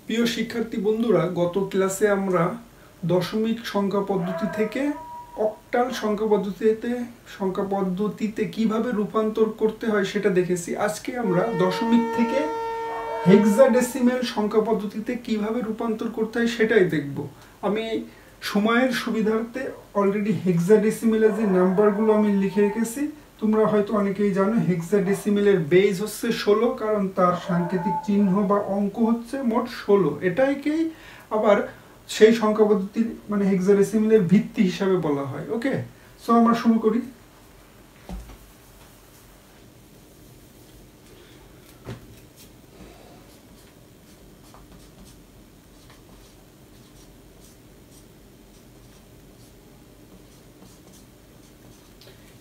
প্রিয় শিক্ষার্থী বন্ধুরা, গত ক্লাসে আমরা দশমিক সংখ্যা পদ্ধতি থেকে অক্টাল সংখ্যা পদ্ধতিতে কিভাবে রূপান্তর করতে হয় সেটা দেখেছি। আজকে আমরা দশমিক থেকে হেক্সাডেসিমেল সংখ্যা পদ্ধতিতে কিভাবে রূপান্তর করতে হয় সেটাই দেখব। আমি সময়ের সুবিধার্থে অলরেডি হেক্সাডেসিমেলের যে নাম্বারগুলো আমি লিখে রেখেছি। তোমরা হয়তো অনেকেই জানো হেক্সাডেসিমেলের বেস হচ্ছে 16, কারণ তার সাংকেতিক চিহ্ন বা অঙ্ক হচ্ছে মোট 16। এটাইকেই আবার সেই সংখ্যা পদ্ধতির মানে হেক্সাডেসিমেলের ভিত্তি হিসাবে বলা হয়। ওকে, সো আমরা শুরু করি।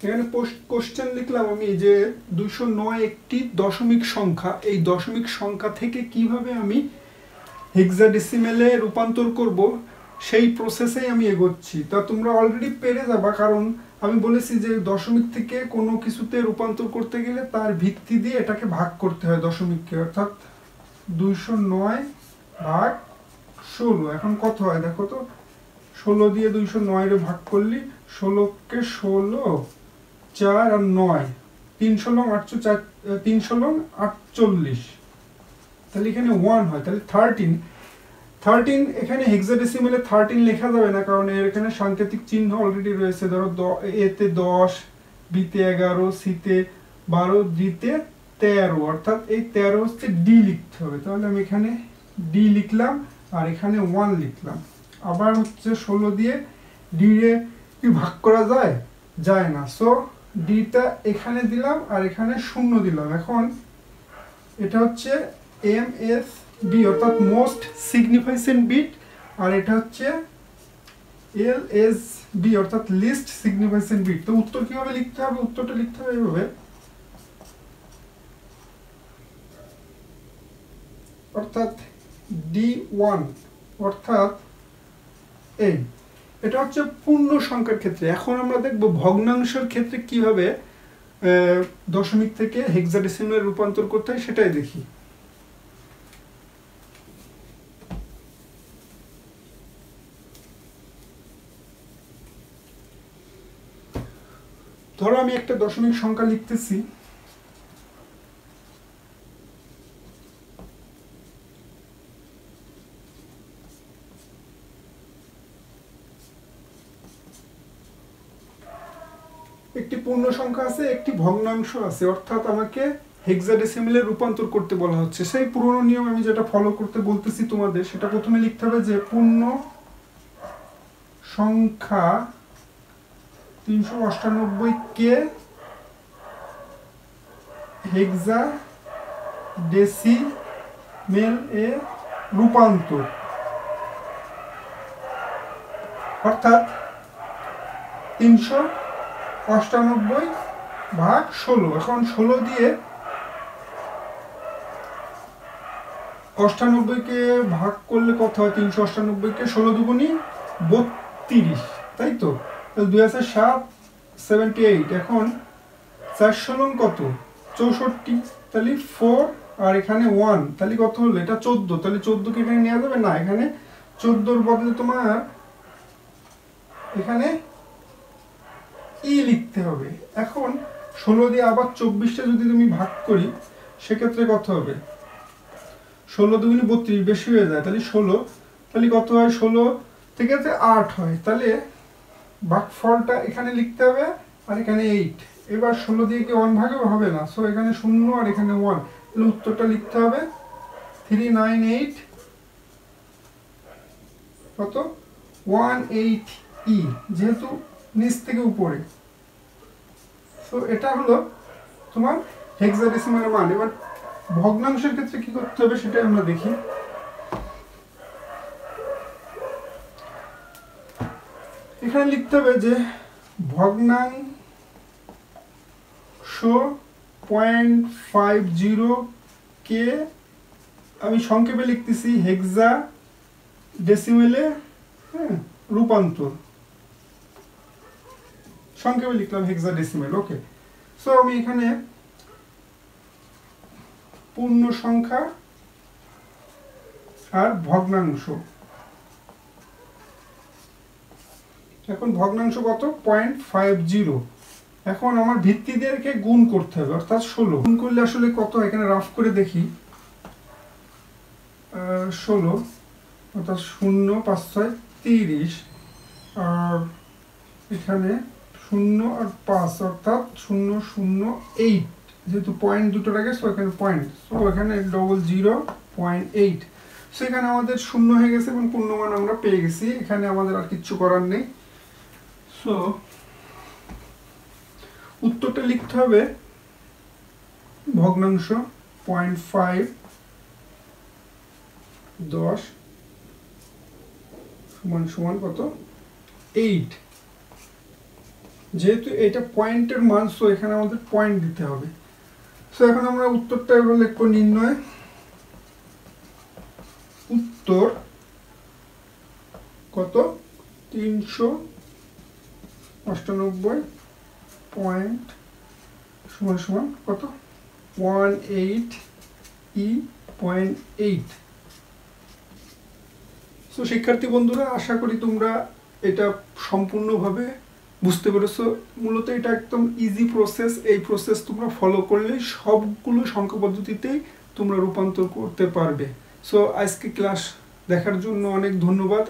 এখানে কোশ্চেন লিখলাম আমি যে 209 একটি দশমিক সংখ্যা। এই দশমিক সংখ্যা থেকে কিভাবে আমি হেক্সাডেসিমেলে রূপান্তর করব সেই প্রসেসেই আমি এগোচ্ছি। তা তোমরা অলরেডি পেরে যাবা, কারণ আমি বলেছি যে দশমিক থেকে কোনো কিছুতে রূপান্তর করতে গেলে তার ভিত্তি দিয়ে এটাকে ভাগ করতে হয় দশমিককে, অর্থাৎ 209 ভাগ 16। এখন কত হয় দেখো তো, 16 দিয়ে 209 ভাগ করলি 16কে 16 4 আর 9 316 তাহলে এখানে 1 হয়, তাহলে 13 এখানে হেক্সাডেসিমেলে 13 লেখা যাবে না, কারণ এর এখানে সাংকেতিক চিহ্ন অলরেডি রয়েছে। ধরো এতে 10, বিতে 11, সিতে 12, ডিতে 13, অর্থাৎ এই 13 হচ্ছে ডি লিখতে হবে। তাহলে আমি এখানে ডি লিখলাম আর এখানে 1 লিখলাম। আবার হচ্ছে 16 দিয়ে ডি এ কি ভাগ করা যায়? যায় না। সো ডিটা এখানে দিলাম আর এখানে 0 দিলাম। এখন এটা হচ্ছে MSB অর্থাৎ মোস্ট সিগনিফিকেন্ট বিট, আর এটা হচ্ছে LSB অর্থাৎ লিস্ট সিগনিফিকেন্ট বিট। তো উত্তর কিভাবে লিখতে হবে? উত্তরটা লিখতে হবে এইভাবে, অর্থাৎ D1 অর্থাৎ এই এটা হচ্ছে পূর্ণ সংখ্যার ক্ষেত্রে। এখন আমরা দেখব ভগ্নাংশের ক্ষেত্রে কিভাবে দশমিক থেকে হেক্সাডেসিমেলে রূপান্তর করতে হয় সেটাই দেখি। ধরো আমি একটা দশমিক সংখ্যা লিখতেছি, একটি পূর্ণ সংখ্যা আছে, একটি ভগ্নাংশ আছে, অর্থাৎ আমাকে হেক্সাডেসিমেলে রূপান্তর করতে বলা হচ্ছে। সেই পুরনো নিয়ম আমি যেটা ফলো করতে বলতেছি তোমাদের, সেটা প্রথমে লিখতে হবে যে পূর্ণ সংখ্যা 398 কে হেক্সাডেসিমেল এ রূপান্তর, অর্থাৎ 398 ভাগ 16। এখন 16 দিয়ে 98কে ভাগ করলে কত হয়? 398কে 16 দুগুণী 32, তাই তো? 2007 78। এখন 4 কত? 64, তাহলে 4 আর এখানে 1, তাহলে কত হলো? এটা 14। তাহলে 14কে এখানে নেওয়া যাবে না, এখানে 14-র বদলে তোমার এখানে ই লিখতে হবে। এখন 16 দিয়ে আবার 24টা যদি তুমি ভাগ করি সেক্ষেত্রে কত হবে? 16 দুগুণী 32, বেশি হয়ে যায়, তাহলে 16, তাহলে কত হয়? 16 থেকে 8 হয়, তাহলে ভাগফলটা এখানে লিখতে হবে আর এখানে 8। এবার 16 দিয়ে কি 1 ভাগে হবে না, সো এখানে 0 আর এখানে 1, তাহলে উত্তরটা লিখতে হবে 398 কত 18E, যেহেতু নিচ থেকে উপরে। সো এটা হলো তোমার হেক্সাডেসিমেলের মান। এবার ভগ্নাংশের ক্ষেত্রে কি করতে হবে সেটাই আমরা দেখি। এখানে লিখতে হবে যে ভগ্নাংশ 0.50 কে আমি সংক্ষেপে লিখতেছি হেক্সাডেসিমেলে রূপান্তর, সংক্ষেপে লিখলাম হেক্সাডেসিমেল। ওকে, সো আমি এখানে পূর্ণ সংখ্যা আর ভগ্নাংশ। এখন ভগ্নাংশ কত? 0.50। এখন আমার ভিত্তিদেরকে গুণ করতে হবে, অর্থাৎ 16। গুণ করলে আসলে কত, এখানে রাফ করে দেখি, 16 অর্থাৎ 0 5 6 30, আর এখানে 0 আর 5 অর্থাৎ 008, যেহেতু পয়েন্ট দুটোর আগে, সো এখানে পয়েন্ট, সো এখানে 0.8। সেখানে আমাদের 0 হয়ে গেছে এবং পূর্ণমান আমরা পেয়ে গেছি। এখানে আমাদের আর কিচ্ছু করার নেই। সো উত্তরটা লিখতে হবে ভগ্নাংশ 0.5 10 সমান সমান কত? 8। যেহেতু এটা পয়েন্টের মান, সো এখানে আমাদের পয়েন্ট দিতে হবে। সো এখন আমরা উত্তরটা এবার লিখবো, নির্ণয় উত্তর কত? 398 পয়েন্ট সমান সমান কত? 18E.8। সো শিক্ষার্থী বন্ধুরা, আশা করি তোমরা এটা সম্পূর্ণভাবে বুঝতে পেরেছো। মূলত এটা একদম ইজি প্রসেস। এই প্রসেস তোমরা ফলো করলে সবগুলো সংখ্যা পদ্ধতিতেই তোমরা রূপান্তর করতে পারবে। সো আজকে ক্লাস দেখার জন্য অনেক ধন্যবাদ।